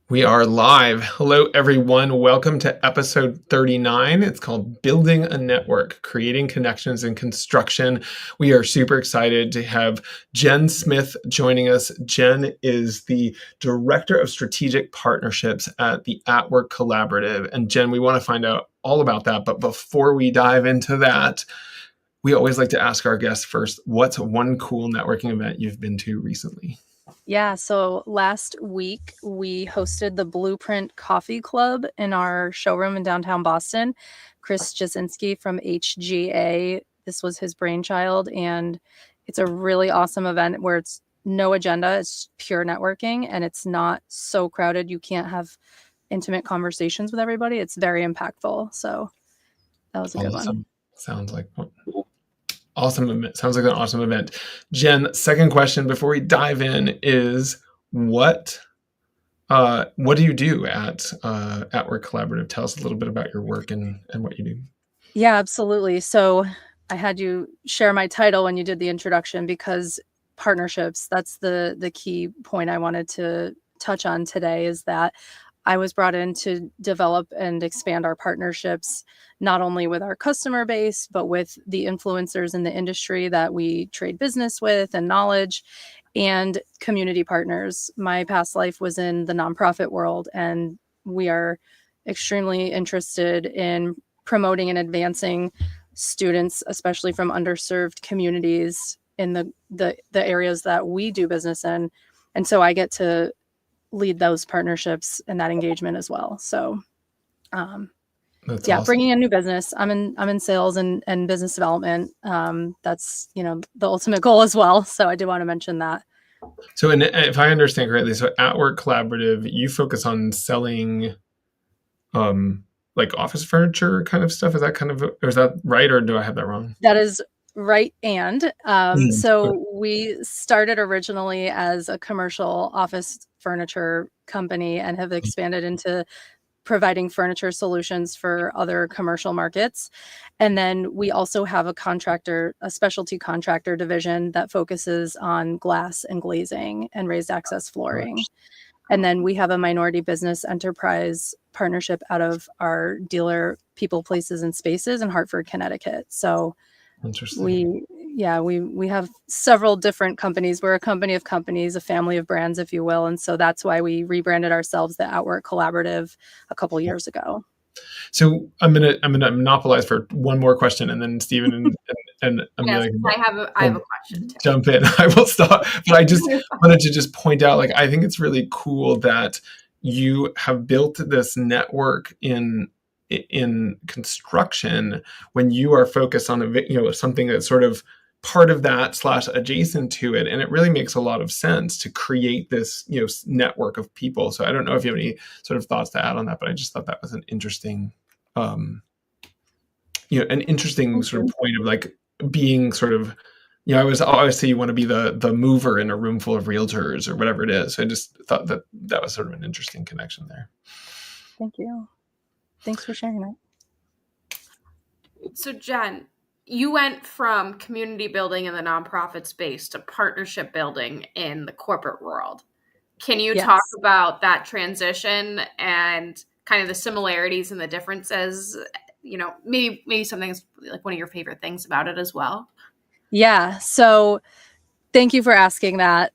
We are live. Hello, everyone. Welcome to episode 39. It's called Building a Network, Creating Connections in Construction. We are super excited to have Jen Smith joining us. Jen is the Director of Strategic Partnerships at the At Work Collaborative. And Jen, we want to find out all about that. But before we dive into that, we always like to ask our guests first, what's one cool networking event you've been to recently? Yeah, so last week we hosted the Blueprint Coffee Club in our showroom in downtown Boston. Chris Jasinski from HGA, this was his brainchild, and it's a really awesome event where it's no agenda, it's pure networking, and it's not so crowded you can't have intimate conversations with everybody. It's very impactful, so that was a good one. Sounds like awesome event. Sounds like an awesome event. Jen, second question before we dive in is what do you do at Work Collaborative? Tell us a little bit about your work and what you do. Yeah, absolutely. So I had you share my title when you did the introduction because partnerships, that's the key point I wanted to touch on today, is that I was brought in to develop and expand our partnerships, not only with our customer base, but with the influencers in the industry that we trade business with and knowledge, and community partners. My past life was in the nonprofit world, and we are extremely interested in promoting and advancing students, especially from underserved communities in the areas that we do business in. And so I get to lead those partnerships and that engagement as well. So That's yeah, awesome. bringing in new business. I'm in sales and business development. That's, the ultimate goal as well. So I do want to mention that. So, if I understand correctly, so At Work Collaborative, you focus on selling like office furniture kind of stuff. Is that or is that right, or do I have that wrong? That is right. And so we started originally as a commercial office furniture company and have expanded into providing furniture solutions for other commercial markets. And then we also have a specialty contractor division that focuses on glass and glazing and raised access flooring. And then we have a minority business enterprise partnership out of our dealer People, Places, and Spaces in Hartford, Connecticut. So Interesting. we have several different companies. We're a company of companies, a family of brands, if you will. And so that's why we rebranded ourselves the At Work Collaborative a couple years ago. So I'm gonna monopolize for one more question, and then Stephen and Yes, I have a question too. Jump in. I will stop. But I just wanted to just point out, like, I think it's really cool that you have built this network in construction when you are focused on something that's sort of part of that / adjacent to it, and it really makes a lot of sense to create this network of people. So I don't know if you have any sort of thoughts to add on that, but I just thought that was an interesting sort of point of like being sort of, I always say you want to be the mover in a room full of realtors or whatever it is. So I just thought that was sort of an interesting connection there. Thank you. Thanks for sharing that. So Jen, you went from community building in the nonprofit space to partnership building in the corporate world. Can you talk about that transition and kind of the similarities and the differences? Maybe something that's like one of your favorite things about it as well. Yeah. So thank you for asking that.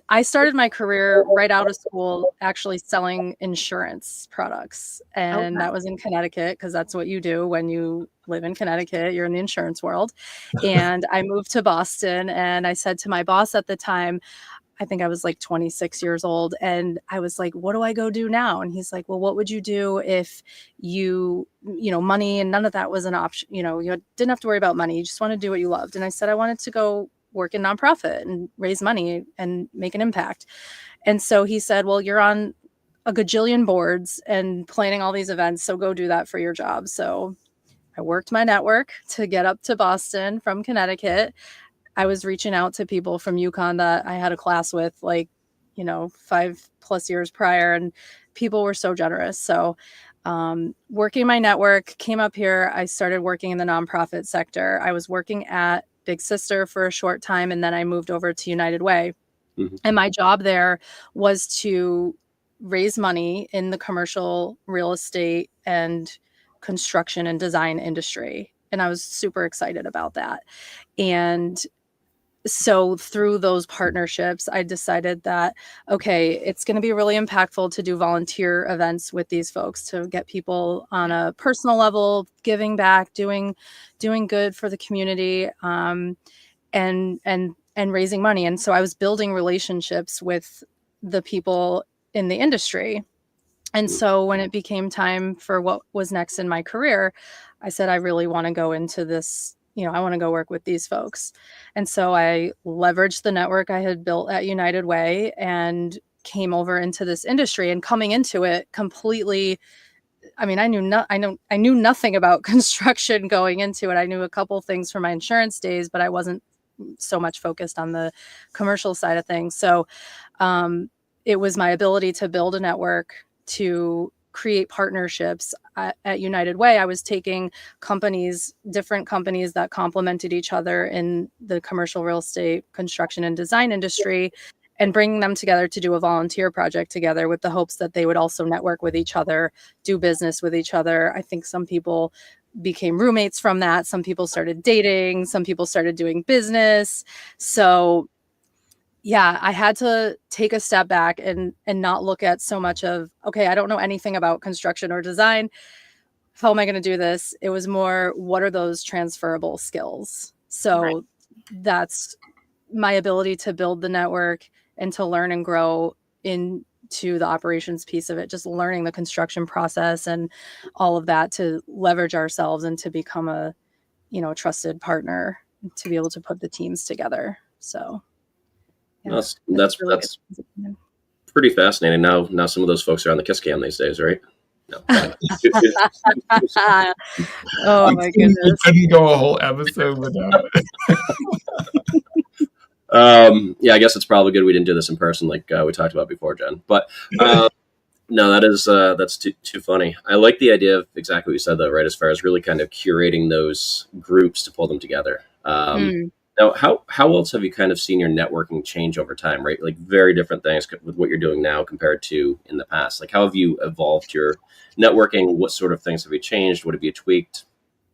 I started my career right out of school actually selling insurance products. And that was in Connecticut, because that's what you do when you live in Connecticut. You're in the insurance world. And I moved to Boston, and I said to my boss at the time, I think I was like 26 years old, and I was like, what do I go do now? And he's like, well, what would you do if money and none of that was an option? You didn't have to worry about money. You just want to do what you loved. And I said, I wanted to go work in nonprofit and raise money and make an impact. And so he said, well, you're on a gajillion boards and planning all these events, so go do that for your job. So I worked my network to get up to Boston from Connecticut. I was reaching out to people from UConn that I had a class with 5+ years prior, and people were so generous. So working my network, came up here. I started working in the nonprofit sector. I was working at Big Sister for a short time, and then I moved over to United Way. Mm-hmm. And my job there was to raise money in the commercial real estate and construction and design industry. And I was super excited about that. And so through those partnerships, I decided that, okay, it's going to be really impactful to do volunteer events with these folks, to get people on a personal level, giving back, doing good for the community, and raising money. And so I was building relationships with the people in the industry. And so when it became time for what was next in my career, I said, I really want to go into this. I want to go work with these folks. And so I leveraged the network I had built at United Way and came over into this industry. And coming into it completely, I mean, I knew nothing about construction going into it. I knew a couple things from my insurance days, but I wasn't so much focused on the commercial side of things. So it was my ability to build a network, to create partnerships. At United Way, I was taking different companies that complemented each other in the commercial real estate, construction, and design industry, and bringing them together to do a volunteer project together, with the hopes that they would also network with each other, do business with each other. I think some people became roommates from that. Some people started dating. Some people started doing business. So yeah, I had to take a step back and not look at so much of, okay, I don't know anything about construction or design. How am I going to do this? It was more, what are those transferable skills? So that's my ability to build the network and to learn and grow into the operations piece of it, just learning the construction process and all of that, to leverage ourselves and to become a, trusted partner, to be able to put the teams together. So yeah, that's pretty fascinating. Now some of those folks are on the Kiss Cam these days, right? No. Oh my goodness! You couldn't go a whole episode without it. Yeah, I guess it's probably good we didn't do this in person, like we talked about before, Jen. But no, that's too funny. I like the idea of exactly what you said, though, right? As far as really kind of curating those groups to pull them together. Now, how else have you kind of seen your networking change over time, right? Like very different things with what you're doing now compared to in the past. Like how have you evolved your networking? What sort of things have you changed? What have you tweaked?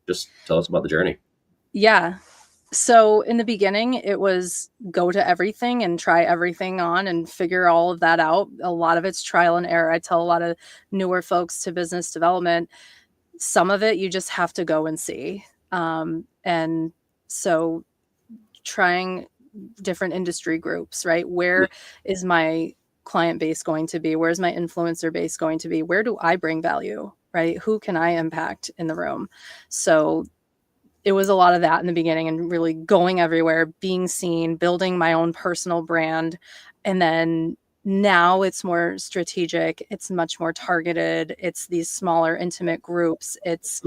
Just tell us about the journey. Yeah. So in the beginning, it was go to everything and try everything on and figure all of that out. A lot of it's trial and error. I tell a lot of newer folks to business development, some of it you just have to go and see. And so trying different industry groups, right? Where is my client base going to be? Where's my influencer base going to be? Where do I bring value, right? Who can I impact in the room? So it was a lot of that in the beginning, and really going everywhere, being seen, building my own personal brand. And then now it's more strategic. It's much more targeted. It's these smaller, intimate groups. It's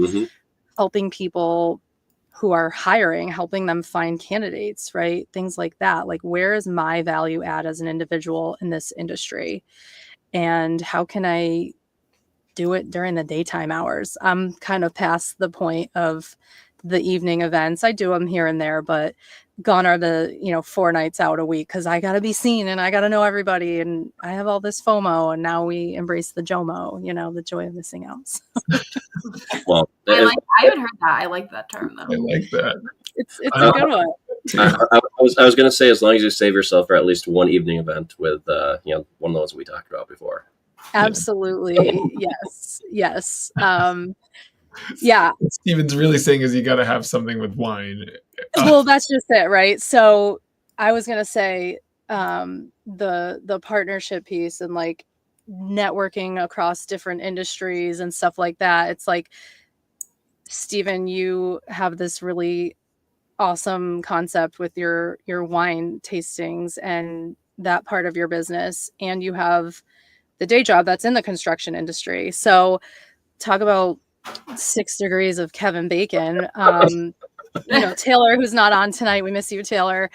helping people who are hiring, helping them find candidates, right? Things like that. Like, where is my value add as an individual in this industry? And how can I do it during the daytime hours? I'm kind of past the point of the evening events. I do them here and there, but gone are the 4 nights out a week, because I got to be seen and I got to know everybody, and I have all this FOMO, and now we embrace the JOMO, the joy of missing out. Well, I haven't heard that. I like that term though. I like that. It's a good one. I was going to say, as long as you save yourself for at least one evening event with one of those we talked about before. Absolutely. Yes. Yeah. What Steven's really saying is you got to have something with wine. Well, that's just it, right? So I was going to say the partnership piece and like networking across different industries and stuff like that. It's like, Steven, you have this really awesome concept with your wine tastings and that part of your business, and you have the day job that's in the construction industry. So talk about 6 degrees of Kevin Bacon. Taylor, who's not on tonight, we miss you, Taylor.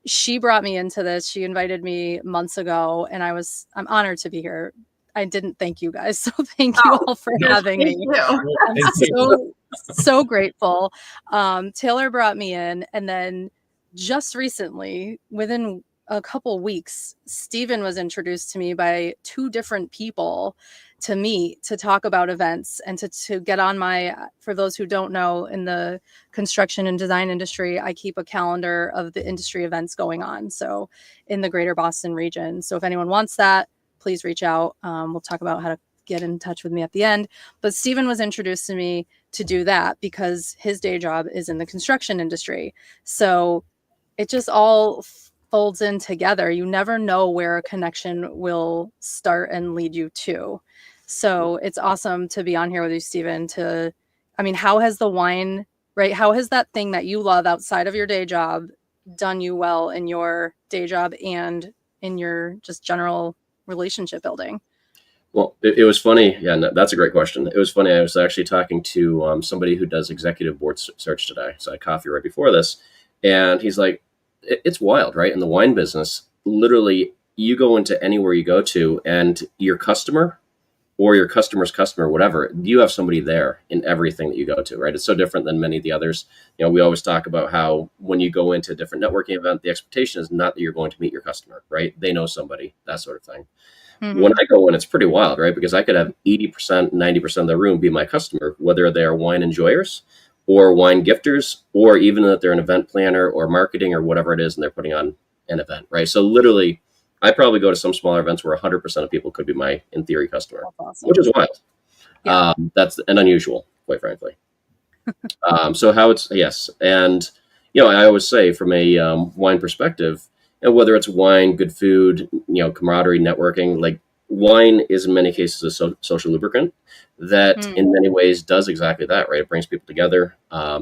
She brought me into this. She invited me months ago, and I'm honored to be here. I didn't thank you guys, so thank you all for having me. I'm so grateful. Taylor brought me in, and then just recently, within a couple weeks, Stephen was introduced to me by 2 different people to meet, to talk about events, and to get on my, for those who don't know, in the construction and design industry, I keep a calendar of the industry events going on. So in the greater Boston region. So if anyone wants that, please reach out. We'll talk about how to get in touch with me at the end. But Stephen was introduced to me to do that because his day job is in the construction industry. So it just all folds in together. You never know where a connection will start and lead you to. So it's awesome to be on here with you, Stephen. How has the wine, right? How has that thing that you love outside of your day job done you well in your day job and in your just general relationship building? Well, it was funny. Yeah, no, that's a great question. It was funny. I was actually talking to somebody who does executive board search today. So I had coffee right before this. And he's like, it's wild, right? In the wine business, literally, you go into anywhere you go to and your customer or your customer's customer, whatever, you have somebody there in everything that you go to, right? It's so different than many of the others. We always talk about how when you go into a different networking event, the expectation is not that you're going to meet your customer, right? They know somebody, that sort of thing. Mm-hmm. When I go in, it's pretty wild, right? Because I could have 80%, 90% of the room be my customer, whether they are wine enjoyers or wine gifters, or even that they're an event planner or marketing or whatever it is, and they're putting on an event, right? So literally, I probably go to some smaller events where 100% of people could be my, in theory, customer, awesome. Which is wild. Yeah. That's an unusual, quite frankly. So how it's, yes. And, I always say from a wine perspective, whether it's wine, good food, camaraderie, networking, like wine is in many cases a social lubricant that in many ways does exactly that, right? It brings people together.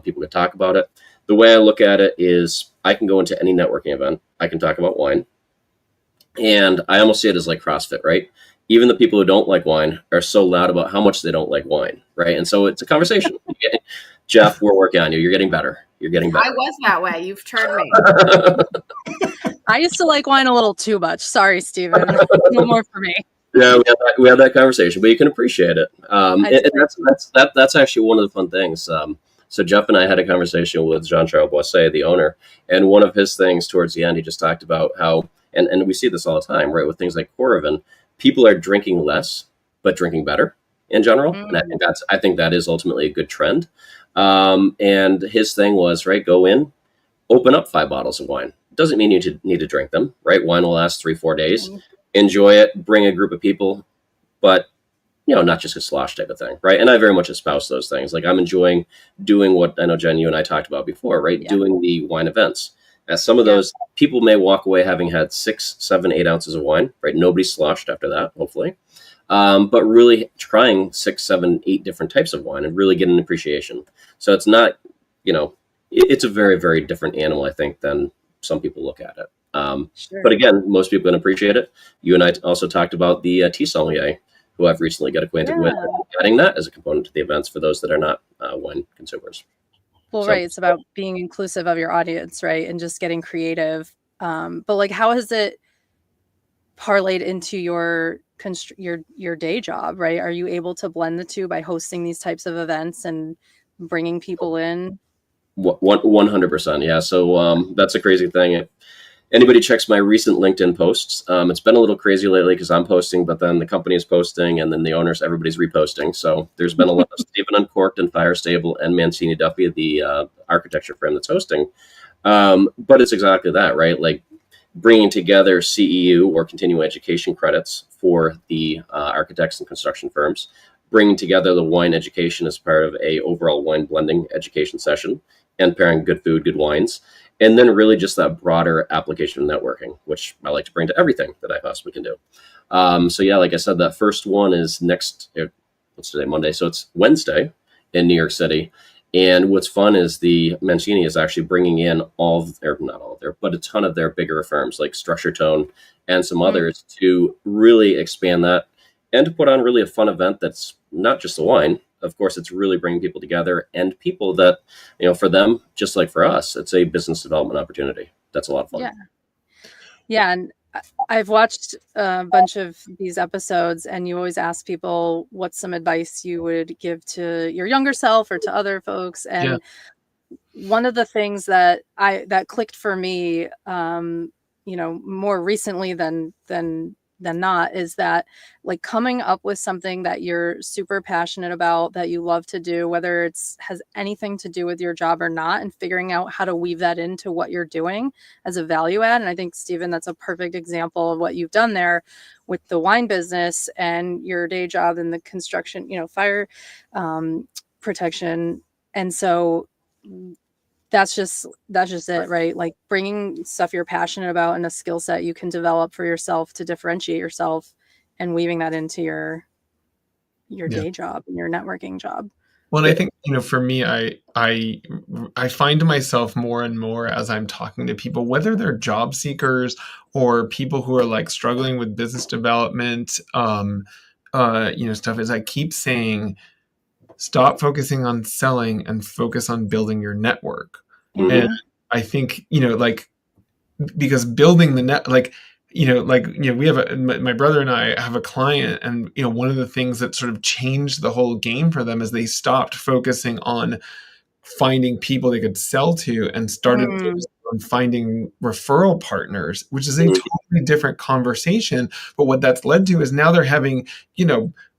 People can talk about it. The way I look at it is I can go into any networking event. I can talk about wine. And I almost see it as like CrossFit, right? Even the people who don't like wine are so loud about how much they don't like wine, right? And so it's a conversation. Jeff, we're working on you. You're getting better. You're getting better. I was that way. You've turned me. I used to like wine a little too much. Sorry, Stephen. No more for me. Yeah, we had that conversation, but you can appreciate it. And that's actually one of the fun things. So Jeff and I had a conversation with Jean-Charles Boisset, the owner, and one of his things towards the end, he just talked about how, and we see this all the time, right, with things like Coravin, people are drinking less, but drinking better in general. And I think that is ultimately a good trend. And his thing was, right, go in, open up 5 bottles of wine. Doesn't mean you need to drink them, right? Wine will last 3-4 days. Enjoy it, bring a group of people, but not just a slosh type of thing, right? And I very much espouse those things. Like I'm enjoying doing what I know, Jen, you and I talked about before, right? Yeah. Doing the wine events. As some of those people may walk away having had 6, 7, 8 ounces of wine, right? Nobody sloshed after that, hopefully. But really trying 6, 7, 8 different types of wine and really getting an appreciation. So it's not, it's a very, very different animal, I think, than some people look at it. Sure. But again, most people can appreciate it. You and I also talked about the tea sommelier, who I've recently got acquainted with, adding that as a component to the events for those that are not wine consumers. Well, right. It's about being inclusive of your audience, right? And just getting creative. But like, how has it parlayed into your day job, right? Are you able to blend the two by hosting these types of events and bringing people in? 100%. Yeah. So that's a crazy thing. Anybody checks my recent LinkedIn posts, it's been a little crazy lately because I'm posting, but then the company is posting and then the owners, everybody's reposting. So there's been a lot of Stephen Uncorked and Fire Stable and Mancini Duffy, the architecture firm that's hosting. But it's exactly that, right? Like bringing together CEU or continuing education credits for the architects and construction firms, bringing together the wine education as part of a overall wine blending education session and pairing good food, good wines. And then really just that broader application of networking, which I like to bring to everything that I possibly can do. So yeah, like I said, that first one is what's today, Monday? So it's Wednesday in New York City. And what's fun is the Mancini is actually bringing in not all of their, but a ton of their bigger firms like Structure Tone and some others to really expand that and to put on really a fun event that's not just the wine. Of course, it's really bringing people together and people that, for them, just like for us, it's a business development opportunity. That's a lot of fun. Yeah. And I've watched a bunch of these episodes and you always ask people what's some advice you would give to your younger self or to other folks. And one of the things that clicked for me more recently than not, is that like coming up with something that you're super passionate about, that you love to do, whether it's has anything to do with your job or not, and figuring out how to weave that into what you're doing as a value add. And I think, Stephen, that's a perfect example of what you've done there with the wine business and your day job in the construction, fire protection. And so that's just it, right? Like bringing stuff you're passionate about and a skill set you can develop for yourself to differentiate yourself, and weaving that into your day job and your networking job. Well, and I think, for me, I find myself more and more as I'm talking to people, whether they're job seekers or people who are like struggling with business development, stuff, is I keep saying, stop focusing on selling and focus on building your network. Mhm. And I think, because building the net, we have my brother and I have a client, and, one of the things that sort of changed the whole game for them is they stopped focusing on finding people they could sell to and started focusing on finding referral partners, which is a totally different conversation. But what that's led to is now they're having,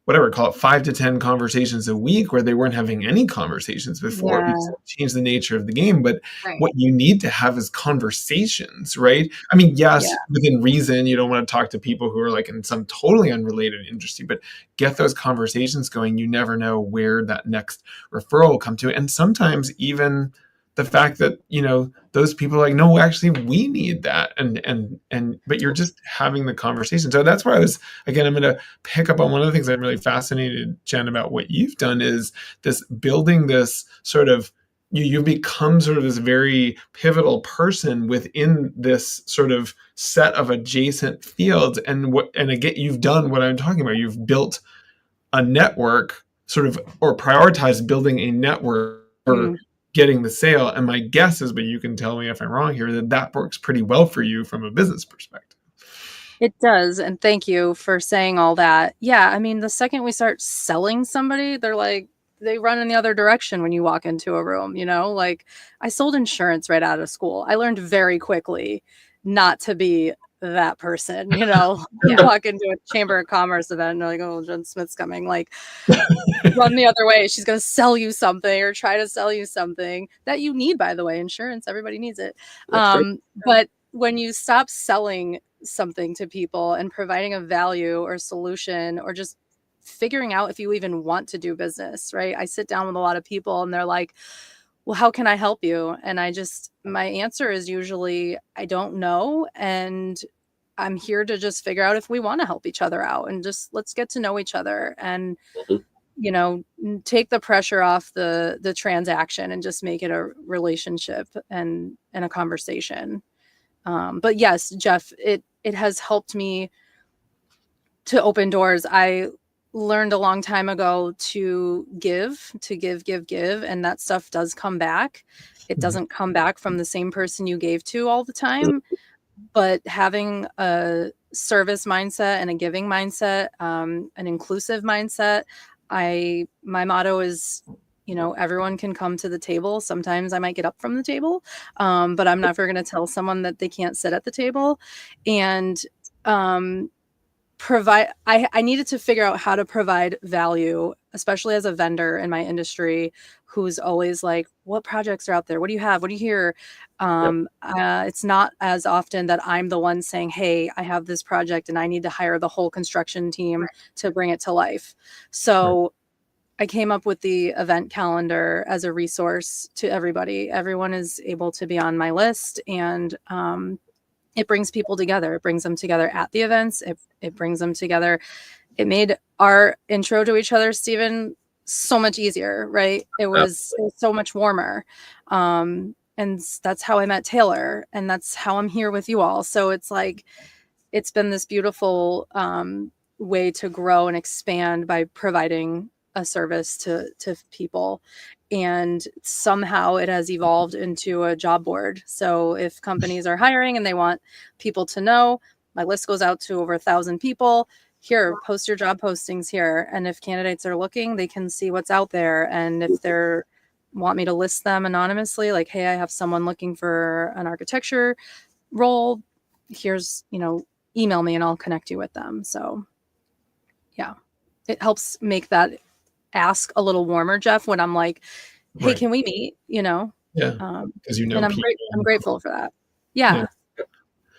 whatever, call it 5 to 10 conversations a week, where they weren't having any conversations before. Yeah. Because it changed the nature of the game. But Right. what you need to have is conversations, right? I mean, yes, within reason, you don't want to talk to people who are like in some totally unrelated industry, but get those conversations going. You never know where that next referral will come to. And sometimes even the fact that, those people are like, no, actually we need that. But you're just having the conversation. So that's where I'm going to pick up on one of the things I'm really fascinated, Jen, about what you've done, is this building this sort of, you've become sort of this very pivotal person within this sort of set of adjacent fields. And again, you've done what I'm talking about. You've built a network, sort of, or prioritized building a network for getting the sale. And my guess is, but you can tell me if I'm wrong here, that works pretty well for you from a business perspective. It does. And thank you for saying all that. Yeah. I mean, the second we start selling somebody, they're like, they run in the other direction when you walk into a room, like I sold insurance right out of school. I learned very quickly not to be that person, you walk into a Chamber of Commerce event and they're like, oh, Jen Smith's coming, like run the other way. She's going to sell you something or try to sell you something that you need, by the way. Insurance, everybody needs it. But when you stop selling something to people and providing a value or solution, or just figuring out if you even want to do business, right? I sit down with a lot of people and they're like, well, how can I help you? And my answer is usually, I don't know. And I'm here to just figure out if we want to help each other out, and just let's get to know each other and, take the pressure off the transaction and just make it a relationship and a conversation. But yes, Jeff, it has helped me to open doors. I learned a long time ago to give, and that stuff does come back. It doesn't come back from the same person you gave to all the time, but having a service mindset and a giving mindset, an inclusive mindset. My motto is, everyone can come to the table. Sometimes I might get up from the table, but I'm never going to tell someone that they can't sit at the table. And I needed to figure out how to provide value, especially as a vendor in my industry, who's always like, what projects are out there? What do you have? What do you hear? It's not as often that I'm the one saying, hey, I have this project and I need to hire the whole construction team to bring it to life. So I came up with the event calendar as a resource to everybody. Everyone is able to be on my list, and it brings people together. It brings them together at the events. It brings them together. It made our intro to each other, Stephen, so much easier, right? It was so much warmer. And that's how I met Taylor, and that's how I'm here with you all. So it's like, it's been this beautiful way to grow and expand by providing a service to people. And somehow it has evolved into a job board. So if companies are hiring and they want people to know, my list goes out to over 1,000 people. Here, post your job postings here. And if candidates are looking, they can see what's out there. And if they're want me to list them anonymously, like, hey, I have someone looking for an architecture role, here's, email me and I'll connect you with them. So yeah, it helps make that ask a little warmer, Jeff, when I'm like, hey, Right. can we meet? Yeah. Because And I'm grateful for that. Yeah.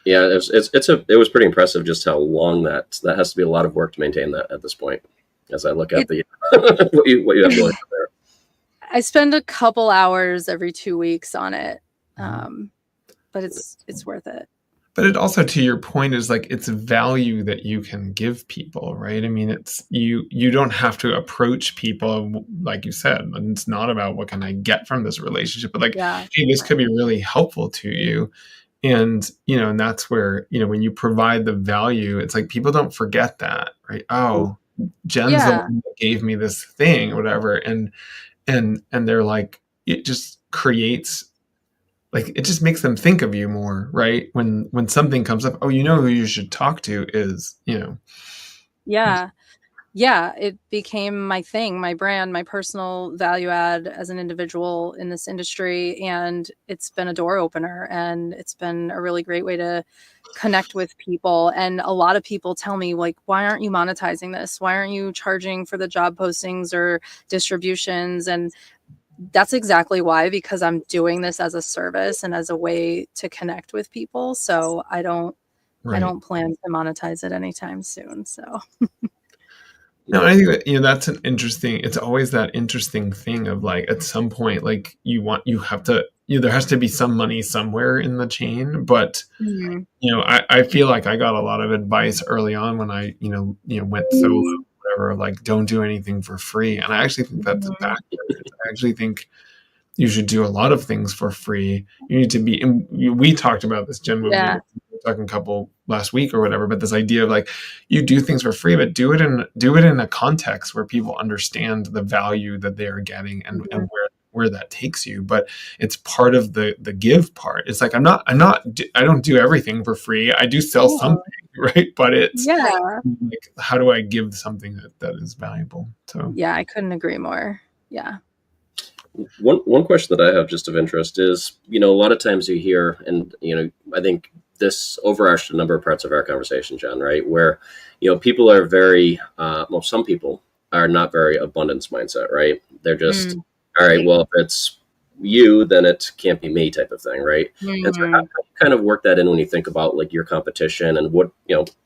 Yeah, it was pretty impressive just how long that has to be a lot of work to maintain that at this point. As I look at the what you have going on there. I spend a couple hours every 2 weeks on it, but it's worth it. But it also, to your point, is like it's value that you can give people, right? I mean, it's you don't have to approach people like you said. And it's not about what can I get from this relationship, but like, hey, this could be really helpful to you. And, and that's where, when you provide the value, it's like people don't forget that, right? Oh, Jen's the one that gave me this thing or whatever. And they're like, it just creates, like, it just makes them think of you more, right? When something comes up, oh, who you should talk to is, Yeah, it became my thing, my brand, my personal value add as an individual in this industry. And it's been a door opener, and it's been a really great way to connect with people. And a lot of people tell me, like, why aren't you monetizing this? Why aren't you charging for the job postings or distributions? And that's exactly why, because I'm doing this as a service and as a way to connect with people. So I don't plan to monetize it anytime soon. So no, I think that, that's it's always that interesting thing of like, at some point, like you have to, there has to be some money somewhere in the chain. But, I feel like I got a lot of advice early on when I, went solo, whatever, like, don't do anything for free. And I actually think that's backwards. I actually think you should do a lot of things for free. You need to be, and we talked about this, Jen, when we were talking a couple last week or whatever, but this idea of like, you do things for free, but do it in a context where people understand the value that they are getting and where that takes you. But it's part of the give part. It's like, I don't do everything for free. I do sell something, right? But it's like, how do I give something that is valuable? So yeah, I couldn't agree more. Yeah. One question that I have just of interest is, a lot of times you hear, and, I think this overarched a number of parts of our conversation, John, right? Where, people are very, some people are not very abundance mindset, right? They're just, all right, well, if it's you, then it can't be me type of thing, right? And so how do you kind of work that in when you think about like your competition and what,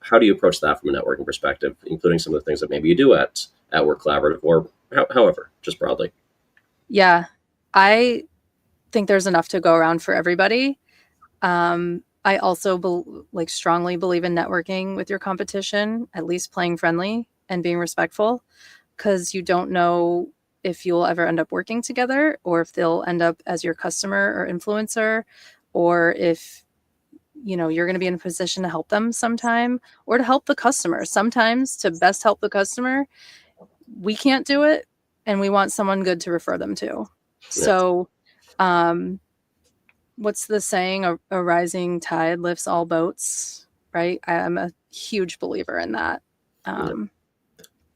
how do you approach that from a networking perspective, including some of the things that maybe you do at Work Collaborative or however, just broadly? Yeah, I think there's enough to go around for everybody. I also strongly believe in networking with your competition, at least playing friendly and being respectful, because you don't know if you'll ever end up working together, or if they'll end up as your customer or influencer, or if you're going to be in a position to help them sometime, or to help the customer. Sometimes to best help the customer, we can't do it, and we want someone good to refer them to. So, what's the saying? A rising tide lifts all boats, right? I'm a huge believer in that.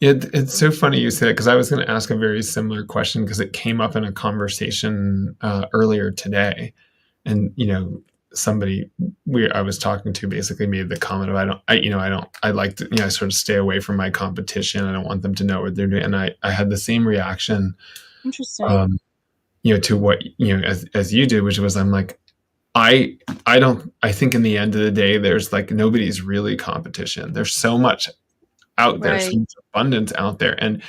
It's so funny you say that, because I was going to ask a very similar question, because it came up in a conversation earlier today. And, somebody I was talking to basically made the comment of, I like to, I sort of stay away from my competition. I don't want them to know what they're doing. And I had the same reaction. Interesting. To what, as you did, which was, I'm like, I think in the end of the day, there's like, nobody's really competition. There's so much out there, so much abundance out there. And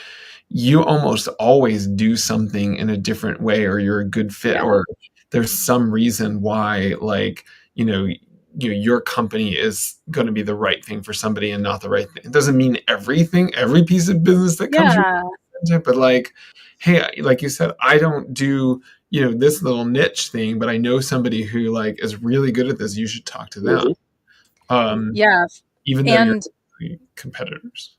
you almost always do something in a different way, or you're a good fit, or there's some reason why, like, your company is going to be the right thing for somebody and not the right thing. It doesn't mean every piece of business that comes from it, but like, hey, like you said, I don't do, this little niche thing, but I know somebody who like is really good at this. You should talk to them. Even though you're competitors.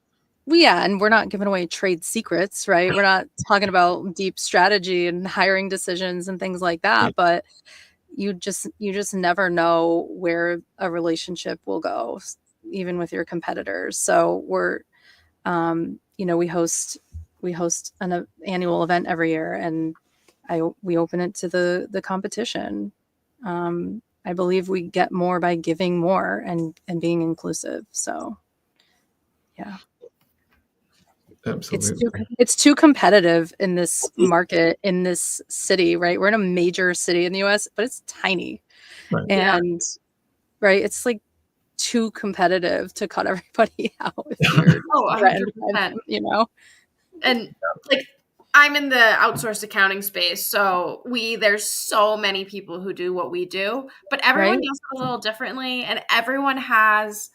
Well, yeah, and we're not giving away trade secrets, right? We're not talking about deep strategy and hiring decisions and things like that, but you just never know where a relationship will go, even with your competitors. So we're, we host an annual event every year, and we open it to the competition. I believe we get more by giving more and being inclusive. So, yeah. Absolutely. It's too competitive in this market, in this city, right? We're in a major city in the US, but it's tiny. Right. And right, it's like too competitive to cut everybody out if you're 100%. you know? And like, I'm in the outsourced accounting space, so there's so many people who do what we do, but everyone does it a little differently, and everyone has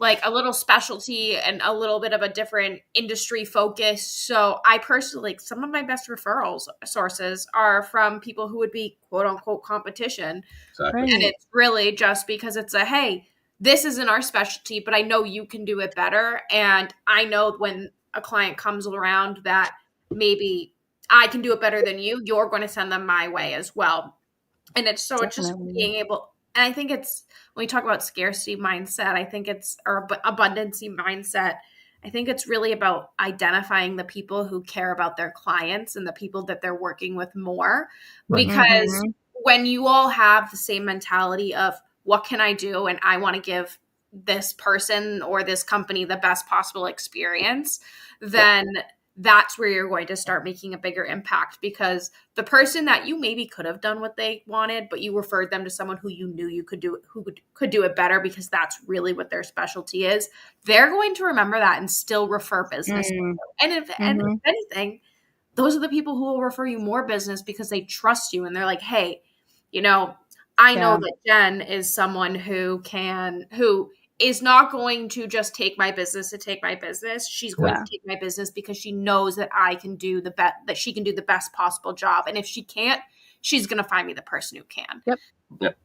like a little specialty and a little bit of a different industry focus. So I personally, like, some of my best referrals sources are from people who would be quote unquote competition. Exactly. And it's really just because it's hey, this isn't our specialty, but I know you can do it better. And I know when a client comes around that maybe I can do it better than you, you're going to send them my way as well. And it's just being able, and I think it's, when we talk about scarcity mindset, I think it's, or abundancy mindset, I think it's really about identifying the people who care about their clients and the people that they're working with more. Right. Because when you all have the same mentality of what can I do, and I want to give this person or this company the best possible experience, then that's where you're going to start making a bigger impact, because the person that you maybe could have done what they wanted, but you referred them to someone who you knew you could do, who could do it better because that's really what their specialty is. They're going to remember that and still refer business. And if anything, those are the people who will refer you more business because they trust you. And they're like, hey, I know that Jen is someone who is not going to just take my business to take my business. She's going to take my business because she knows that I can do that she can do the best possible job. And if she can't, she's going to find me the person who can. Yep.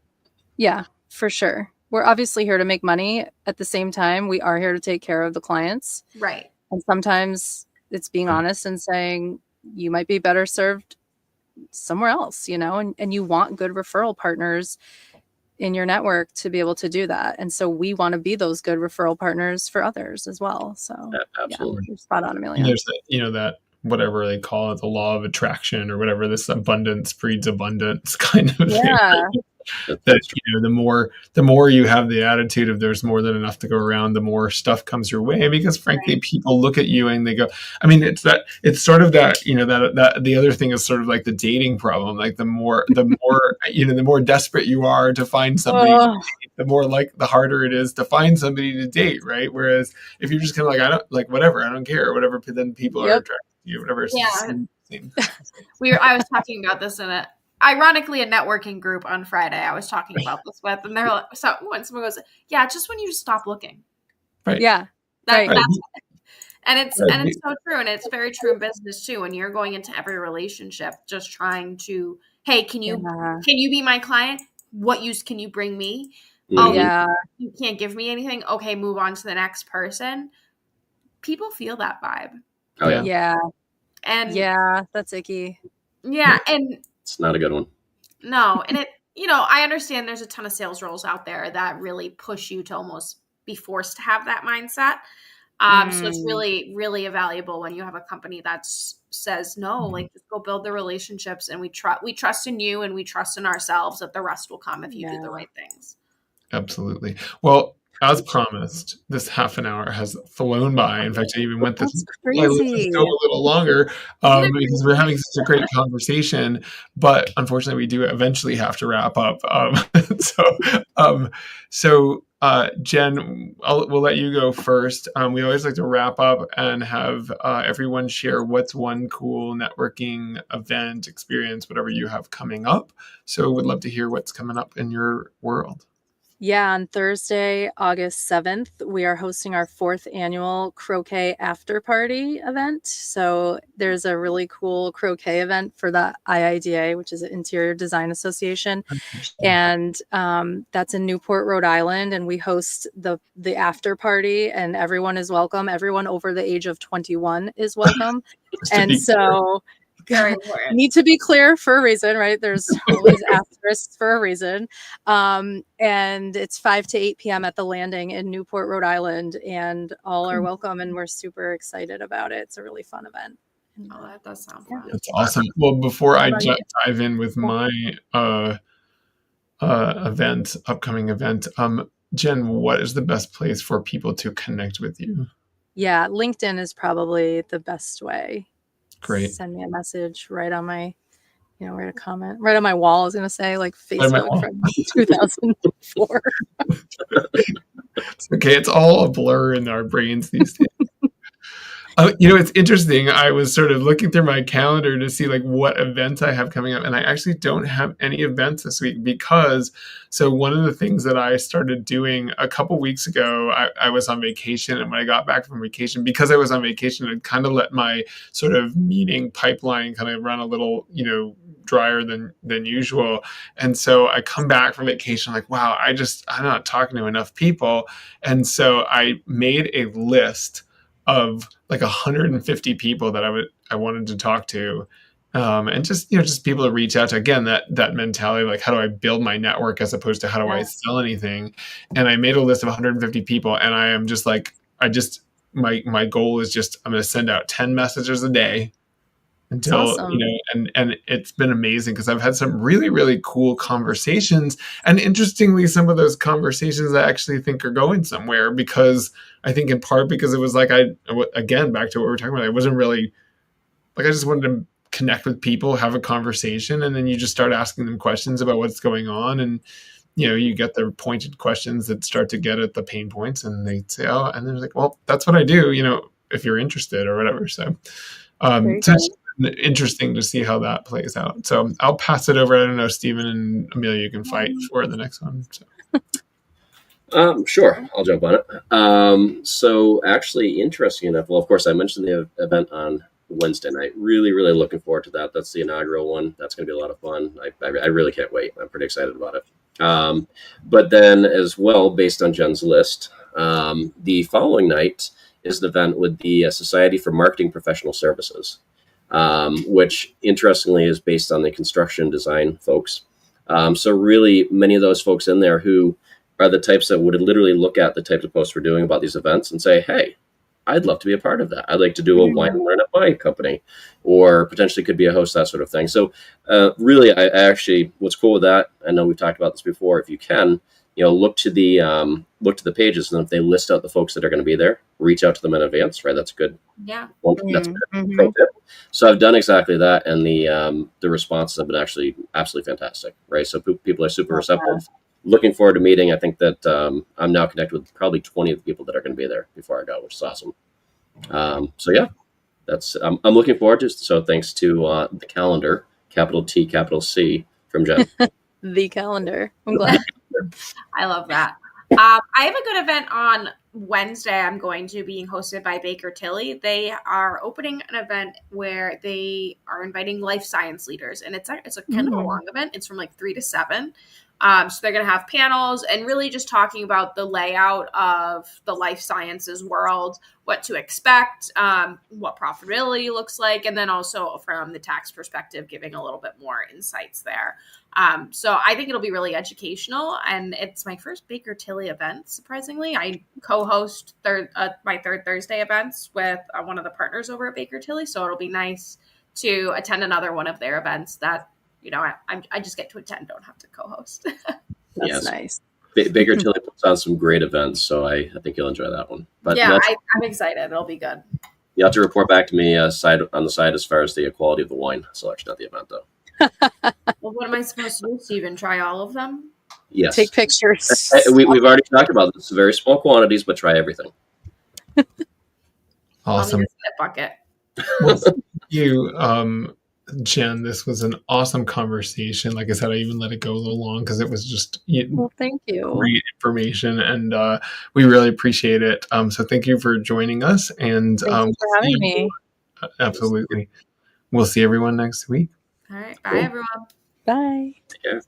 Yeah, for sure. We're obviously here to make money. At the same time, we are here to take care of the clients. Right. And sometimes it's being honest and saying you might be better served somewhere else, and you want good referral partners in your network to be able to do that. And so we want to be those good referral partners for others as well. So absolutely. You're spot on, Amelia. There's that whatever they call it, the law of attraction or whatever, this abundance breeds abundance kind of thing. That the more you have the attitude of there's more than enough to go around, the more stuff comes your way, because frankly people look at you and they go, I mean, it's sort of that the other thing is sort of like the dating problem. Like the more the more desperate you are to find somebody, the harder it is to find somebody to date, right? Whereas if you're just kind of like, I don't like whatever, I don't care, or whatever, then people are attracted to you, whatever. Same. I was talking about this in ironically a networking group on Friday. I was talking about this with, and they're like, so when someone goes, just when you just stop looking. Right. Yeah. That's and it's so true. And it's very true in business too. When you're going into every relationship, just trying to, hey, can you be my client? What use can you bring me? You can't give me anything. Okay, move on to the next person. People feel that vibe. Oh yeah. Yeah. And that's icky. Yeah. And it's not a good one. No. And I understand there's a ton of sales roles out there that really push you to almost be forced to have that mindset. So it's really, really valuable when you have a company that says, no, like just go build the relationships, and we trust in you and we trust in ourselves that the rest will come if you do the right things. Absolutely. Well, as promised, this half an hour has flown by. In fact, I even went this crazy. Go a little longer because we're having such a great conversation. But unfortunately, we do eventually have to wrap up. So Jen, we'll let you go first. We always like to wrap up and have everyone share what's one cool networking event, experience, whatever you have coming up. So we'd love to hear what's coming up in your world. Yeah, on Thursday, August 7th, we are hosting our 4th annual Croquet After Party event. So there's a really cool croquet event for the IIDA, which is an Interior Design Association. And that's in Newport, Rhode Island. And we host the after party, and everyone is welcome. Everyone over the age of 21 is welcome. And so... need to be clear for a reason, right? There's always asterisks for a reason. And it's 5 to 8 p.m. at the Landing in Newport, Rhode Island, and all are welcome, and we're super excited about it. It's a really fun event. Oh, that does sound fun. That's awesome. Well, before I dive in with my upcoming event. Jen, what is the best place for people to connect with you? Yeah, LinkedIn is probably the best way. Great. Send me a message right on my, write a comment right on my wall. I was going to say, like, Facebook from 2004. Okay, it's all a blur in our brains these days. It's interesting. I was sort of looking through my calendar to see like what events I have coming up, and I actually don't have any events this week because one of the things that I started doing a couple weeks ago, I was on vacation, and when I got back from vacation, because I was on vacation, I kind of let my sort of meeting pipeline kind of run a little, drier than usual. And so I come back from vacation like, wow, I'm not talking to enough people. And so I made a list of like 150 people that I wanted to talk to, and just people to reach out to. Again, that mentality of like, how do I build my network as opposed to how do I sell anything? And I made a list of 150 people, and I am just like, my goal is just I'm going to send out 10 messages a day until awesome. And it's been amazing because I've had some really, really cool conversations, and interestingly, some of those conversations I actually think are going somewhere, because I think in part because it was like, again, back to what we were talking about, I wasn't really like, I just wanted to connect with people, have a conversation, and then you just start asking them questions about what's going on, and you get the pointed questions that start to get at the pain points, and they say, oh, and they're like, well, that's what I do, if you're interested or whatever. So it's interesting to see how that plays out. So I'll pass it over. I don't know, Stephen and Amelia, you can fight for the next one. So. Sure, I'll jump on it. So actually, interesting enough, well, of course, I mentioned the event on Wednesday night. Really, really looking forward to that. That's the inaugural one. That's going to be a lot of fun. I really can't wait. I'm pretty excited about it. But then as well, based on Jen's list, the following night is an event with the Society for Marketing Professional Services, which interestingly is based on the construction design folks. So really many of those folks in there who are the types that would literally look at the types of posts we're doing about these events and say, hey, I'd love to be a part of that. I'd like to do a wine and learn at my company, or potentially could be a host, that sort of thing. So really, I actually, what's cool with that, I know we've talked about this before, if you can, look to the pages, and if they list out the folks that are going to be there, reach out to them in advance, right? That's good. Yeah. Well, that's a good pro tip. So I've done exactly that, and the responses have been actually absolutely fantastic, right? So people are super receptive. Looking forward to meeting. I think that I'm now connected with probably 20 of the people that are going to be there before I go, which is awesome. So yeah, that's I'm looking forward to. So thanks to the calendar, capital T, capital C, from Jen. The calendar. I'm glad. I love that. I have a good event on Wednesday. I'm going to being hosted by Baker Tilly. They are opening an event where they are inviting life science leaders, and it's a kind of a long event. It's from like 3 to 7. So they're going to have panels and really just talking about the layout of the life sciences world, what to expect, what profitability looks like, and then also from the tax perspective, giving a little bit more insights there. So I think it'll be really educational, and it's my first Baker Tilly event, surprisingly. I co-host my third Thursday events with one of the partners over at Baker Tilly, so it'll be nice to attend another one of their events that I just get to attend, don't have to co-host. That's nice. Baker Tilly puts on some great events, so I think you'll enjoy that one. But yeah, I'm excited. It'll be good. You have to report back to me on the side as far as the quality of the wine selection at the event, though. Well, what am I supposed to do, Stephen? Try all of them? Yes. Take pictures. We've already talked about this. Very small quantities, but try everything. Awesome. I'll need a bucket. Well, thank you, Jen. This was an awesome conversation. Like I said, I even let it go a little long because it was just thank you. Great information, and we really appreciate it. So thank you for joining us, and thank you for having me. Absolutely. We'll see everyone next week. All right. Bye, everyone. Bye. Take care.